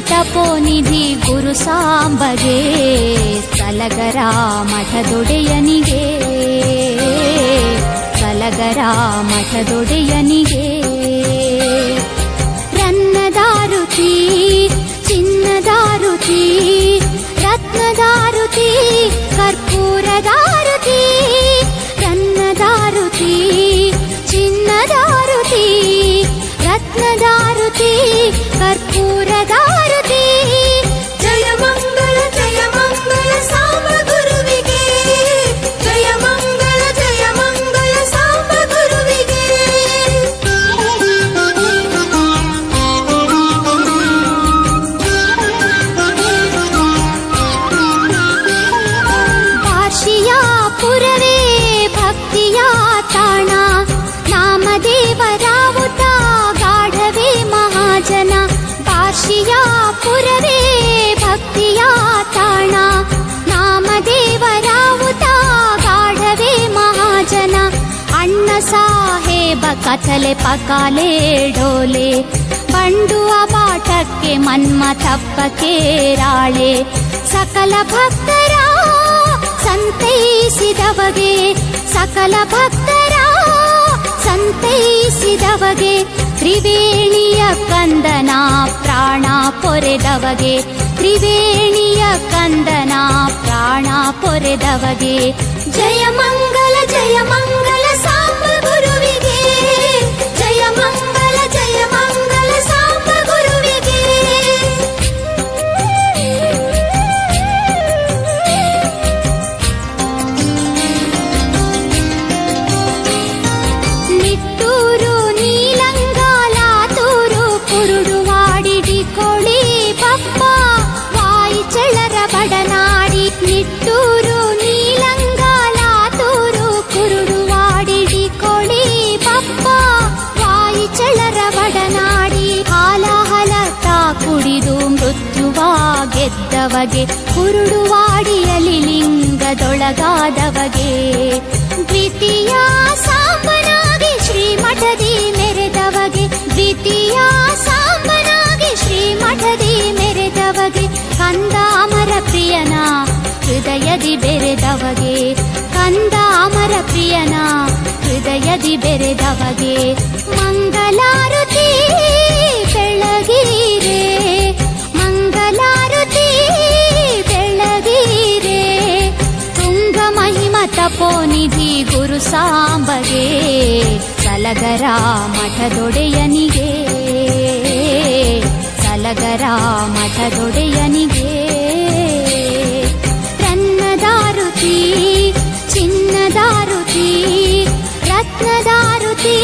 ತಪೋನಿಧಿ ಗುರು ಸಾಂಬಗೆ ಸಲಗರ ಮಠದೊಡೆಯನಿಗೆ ಸಲಗರ ಮಠದೊಡೆಯನಿಗೆ ರನ್ನದಾರುತಿ ಚಿನ್ನದಾರುತಿ ರತ್ನದಾರುತಿ ಕರ್ಪೂರದಾರುತಿ ರನ್ನದಾರುತಿ ಚಿನ್ನದಾರುತಿ ರತ್ನದಾರುತಿ ಕರ್ಪೂರದಾರುತಿ ಜಯ ಮಂಗಳ ಸಾಂಬ ಗುರುವಿಗೆ ಜಯ ಮಂಗಳ ಸಾಂಬ ಗುರುವಿಗೆ ಕಾಶಿಯ ಪುರವೇ ಭಕ್ತಿಯ ತಾಣ ನಾಮದೇವರ ಊಟ ಗಾಢವೇ ಮಹಾಜನ ಕಾಶಿಯ ಪುರವೇ ಭಕ್ತಿಯ ತಾಣ ನಾಮದೇವರ ಊಟ ಗಾಢವೇ ಮಹಾಜನ ಅಣ್ಣ ಸಾಹೇಬ ಕಥಲೆ ಪಕಾಲೆ ಡೋಲೆ ಬಂಡುವ ಬಾಟಕ್ಕೆ ಮನ್ಮಥಪ್ಪಕ್ಕೆ ರಾಳೆ ಸಕಲ ಭಕ್ತರ ಸಂತೈಸಿದವಗೆ ಸಕಲ ಭಕ್ತರ ಸಂತೈಸಿದವಗೆ ತ್ರಿವೇಣಿಯ ಕಂದನ ಪ್ರಾಣ ಪೊರೆದವಗೆ ತ್ರಿವೇಣಿಯ ಕಂದನ ಪ್ರಾಣ ಪೊರೆದವಗೆ ಜಯ ಮಂಗಲ ಸಾಂಬ ಗುರುವಿಗೆ ಜಯ ಮಂಗಲ ಸಾಂಬ ಗುರುವಿಗೆ ನಿಟ್ಟೂರು ನೀಲಂಗಾಲಾತೂರು ಕುರುಡುವಾಡಿಡಿ ಕೋಳಿ ಬಪ್ಪ ವಾಯಿಚಳರ ಬಡನಾಡಿ ನಿಟ್ಟೂರು ನೀಲಂಗಾಲಾತೂರು ಕುರುಡುವಾಡಿಡಿ ಕೋಳಿ ಬಪ್ಪ ವಾಯಿಚಳರ ಬಡನಾಡಿ ಹಾಲಹಲತ ಕುಡಿದು ಮೃತ್ಯುವ ಗೆದ್ದವಗೆ ಕುರುಡುವಾಡಿಯಲ್ಲಿ ಲಿಂಗದೊಳಗಾದವಗೆ ದ್ವಿತೀಯ ಸಾಂಬನಾಗಿ ಶ್ರೀಮಠದಿ ಮೆರೆದವಗೆ ದ್ವಿತೀಯ ಸಾಂಬನಾಗಿ ಶ್ರೀಮಠದಿ ಮೆರೆದವಗೆ ಕಂದಾಮರ ಪ್ರಿಯನ ಹೃದಯದಿ ಬೆರೆದವಗೆ ಕಂದಾಮರ ಪ್ರಿಯನ ಹೃದಯದಿ ಬೆರೆದವಗೆ ಮಂಗಲಾರುತಿ ಬೆಳಗಿರೆ ಮಂಗಲಾರುತಿ ಬೆಳಗಿರೆ ತುಂಗ ಮಹಿಮ ತಪೋನಿಧಿ ಗುರು ಸಾಂಬಗೆ ಸಲಗರ ಮಠದೊಡೆಯನಿಗೆ ಸಲಗರ ಮಠದೊಡೆಯನಿಗೆ ರನ್ನದಾರುತಿ ಚಿನ್ನದಾರುತಿ ರತ್ನದಾರುತಿ